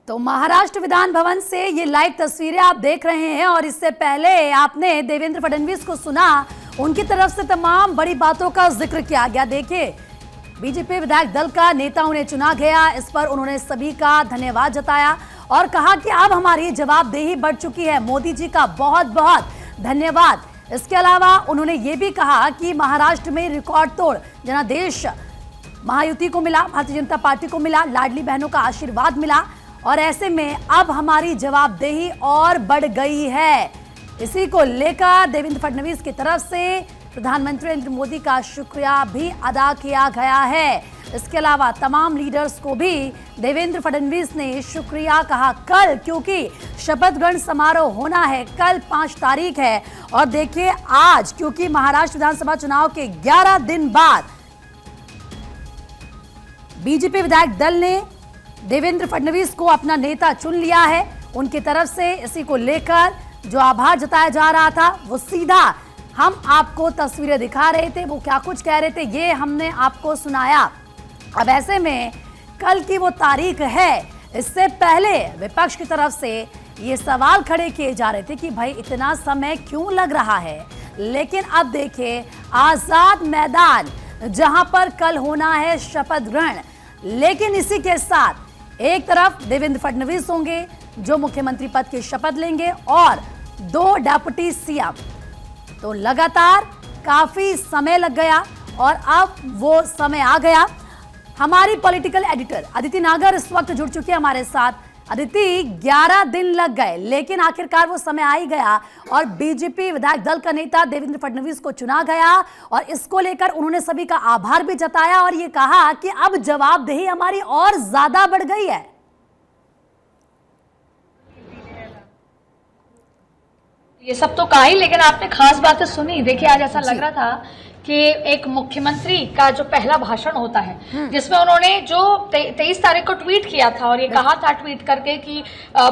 तो महाराष्ट्र विधान भवन से ये लाइव तस्वीरें आप देख रहे हैं और इससे पहले आपने देवेंद्र फडणवीस को सुना। उनकी तरफ से तमाम बड़ी बातों का जिक्र किया गया। देखिए, बीजेपी विधायक दल का नेता उन्हें चुना गया, इस पर उन्होंने सभी का धन्यवाद जताया और कहा कि अब हमारी जवाबदेही बढ़ चुकी है। मोदी जी का बहुत बहुत धन्यवाद। इसके अलावा उन्होंने ये भी कहा कि महाराष्ट्र में रिकॉर्ड तोड़ जनादेश महायुति को मिला, भारतीय जनता पार्टी को मिला, लाडली बहनों का आशीर्वाद मिला और ऐसे में अब हमारी जवाबदेही और बढ़ गई है। इसी को लेकर देवेंद्र फडणवीस की तरफ से प्रधानमंत्री नरेंद्र मोदी का शुक्रिया भी अदा किया गया है। इसके अलावा तमाम लीडर्स को भी देवेंद्र फडणवीस ने शुक्रिया कहा। कल क्योंकि शपथ ग्रहण समारोह होना है, कल 5 तारीख है और देखिए आज क्योंकि महाराष्ट्र विधानसभा चुनाव के 11 दिन बाद बीजेपी विधायक दल ने देवेंद्र फडणवीस को अपना नेता चुन लिया है। उनकी तरफ से इसी को लेकर जो आभार जताया जा रहा था वो सीधा हम आपको तस्वीरें दिखा रहे थे, वो क्या कुछ कह रहे थे ये हमने आपको सुनाया। अब ऐसे में कल की वो तारीख है, इससे पहले विपक्ष की तरफ से ये सवाल खड़े किए जा रहे थे कि भाई इतना समय क्यों लग रहा है। लेकिन अब देखिए, आजाद मैदान जहां पर कल होना है शपथ ग्रहण, लेकिन इसी के साथ एक तरफ देवेंद्र फडणवीस होंगे जो मुख्यमंत्री पद की शपथ लेंगे और 2 डेप्यूटी सीएम। तो लगातार काफी समय लग गया और अब वो समय आ गया। हमारी पॉलिटिकल एडिटर अदिति नागर इस वक्त जुड़ चुकी है हमारे साथ। अदिति, 11 दिन लग गए लेकिन आखिरकार वो समय आ ही गया और बीजेपी विधायक दल का नेता देवेंद्र फडणवीस को चुना गया और इसको लेकर उन्होंने सभी का आभार भी जताया और ये कहा कि अब जवाबदेही हमारी और ज्यादा बढ़ गई है। ये सब तो कहा ही, लेकिन आपने खास बातें सुनी। देखिए, आज ऐसा लग रहा था कि एक मुख्यमंत्री का जो पहला भाषण होता है जिसमें उन्होंने जो 23 तारीख को ट्वीट किया था और ये कहा था ट्वीट करके कि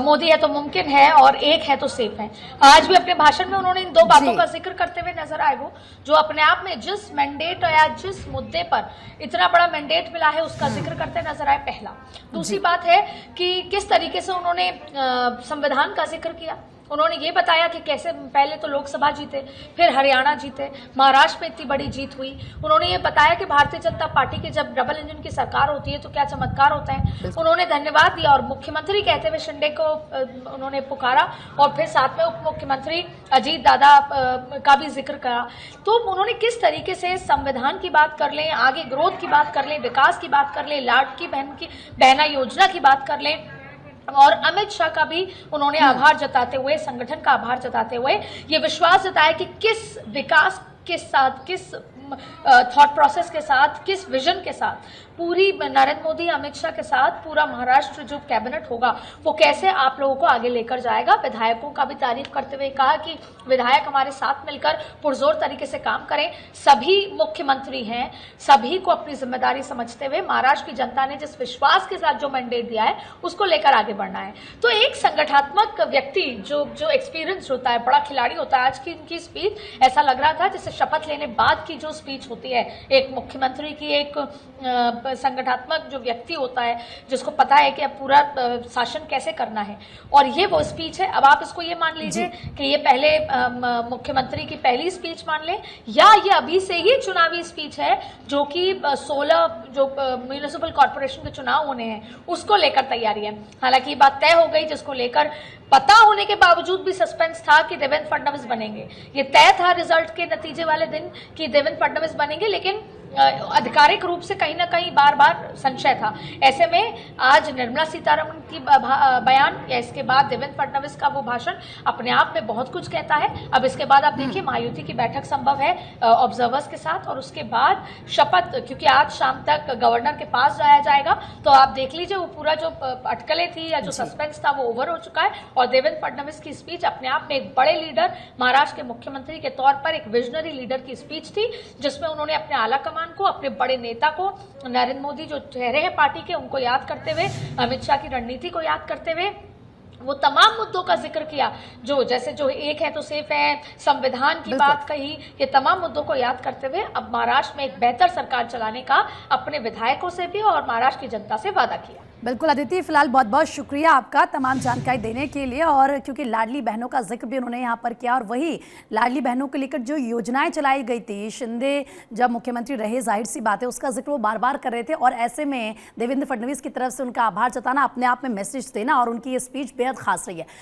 मोदी है तो मुमकिन है और एक है तो सेफ है। आज भी अपने भाषण में उन्होंने इन 2 बातों का जिक्र करते हुए नजर आए। वो जो अपने आप में जिस मैंडेट या जिस मुद्दे पर इतना बड़ा मैंडेट मिला है उसका जिक्र करते नजर आए, पहला। दूसरी बात है कि किस तरीके से उन्होंने संविधान का जिक्र किया। उन्होंने ये बताया कि कैसे पहले तो लोकसभा जीते, फिर हरियाणा जीते, महाराष्ट्र में इतनी बड़ी जीत हुई। उन्होंने ये बताया कि भारतीय जनता पार्टी की जब डबल इंजन की सरकार होती है तो क्या चमत्कार होता है। उन्होंने धन्यवाद दिया और मुख्यमंत्री कहते हुए शिंदे को उन्होंने पुकारा और फिर साथ में उप मुख्यमंत्री अजीत दादा का भी जिक्र करा। तो उन्होंने किस तरीके से संविधान की बात कर लें, आगे ग्रोथ की बात कर लें, विकास की बात कर लें, लाडली बहना योजना की बात कर लें और अमित शाह का भी उन्होंने आभार जताते हुए, संगठन का आभार जताते हुए ये विश्वास जताया कि किस विकास के साथ, किस थॉट प्रोसेस के साथ, किस विजन के साथ पूरी नरेंद्र मोदी, अमित शाह के साथ पूरा महाराष्ट्र जो कैबिनेट होगा वो कैसे आप लोगों को आगे लेकर जाएगा। विधायकों का भी तारीफ करते हुए कहा कि विधायक हमारे साथ मिलकर पुरजोर तरीके से काम करें। सभी मुख्यमंत्री हैं, सभी को अपनी जिम्मेदारी समझते हुए महाराष्ट्र की जनता ने जिस विश्वास के साथ जो मैंडेट दिया है उसको लेकर आगे बढ़ना है। तो एक संगठनात्मक व्यक्ति जो एक्सपीरियंस होता है, बड़ा खिलाड़ी होता है। आज की इनकी स्पीच ऐसा लग रहा था जैसे शपथ लेने बाद की जो स्पीच होती है एक मुख्यमंत्री की, एक संगठनात्मक जो व्यक्ति होता है जिसको पता है कि अब पूरा शासन कैसे करना है, और ये वो स्पीच है। अब आप इसको ये मान लीजिए कि ये पहले मुख्यमंत्री की पहली स्पीच मान लें या ये अभी से ही चुनावी स्पीच है जो कि 16 जो म्युनिसिपल कॉर्पोरेशन के चुनाव होने हैं उसको लेकर तैयारी है। हालांकि ये बात तय हो गई जिसको लेकर पता होने के बावजूद भी सस्पेंस था कि देवेंद्र फडणवीस बनेंगे। ये तय था रिजल्ट के नतीजे वाले दिन कि देवेंद्र फडणवीस बनेंगे, लेकिन आधिकारिक रूप से कहीं ना कहीं बार बार संशय था। ऐसे में आज निर्मला सीतारमण की बयान या इसके बाद देवेंद्र फडणवीस का वो भाषण अपने आप में बहुत कुछ कहता है। अब इसके बाद आप देखिए महायुति की बैठक संभव है ऑब्जर्वर्स के साथ और उसके बाद शपथ, क्योंकि आज शाम तक गवर्नर के पास जाया जाएगा। तो आप देख लीजिए वो पूरा जो अटकलें थी या जो सस्पेंस था वो ओवर हो चुका है और देवेंद्र फडणवीस की स्पीच अपने आप में एक बड़े लीडर, महाराष्ट्र के मुख्यमंत्री के तौर पर एक विजनरी लीडर की स्पीच थी जिसमें उन्होंने अपने आला कमान को, अपने बड़े नेता को, नरेंद्र मोदी जो चेहरे हैं पार्टी के उनको याद करते हुए, अमित शाह की रणनीति को याद करते हुए वो तमाम मुद्दों का जिक्र किया जो जैसे जो एक है तो सेफ है, संविधान की बात कही। ये तमाम मुद्दों को याद करते हुए अब महाराष्ट्र में एक बेहतर सरकार चलाने का अपने विधायकों से भी और महाराष्ट्र की जनता से वादा किया। बिल्कुल अदिति, फिलहाल बहुत बहुत शुक्रिया आपका तमाम जानकारी देने के लिए। और क्योंकि लाडली बहनों का जिक्र भी उन्होंने यहाँ पर किया, और वही लाडली बहनों को लेकर जो योजनाएं चलाई गई थी, शिंदे जब मुख्यमंत्री रहे, जाहिर सी बात है उसका जिक्र वो बार बार कर रहे थे। और ऐसे में देवेंद्र फडणवीस की तरफ से उनका आभार जताना अपने आप में मैसेज देना, और उनकी ये स्पीच बेहद खास रही है।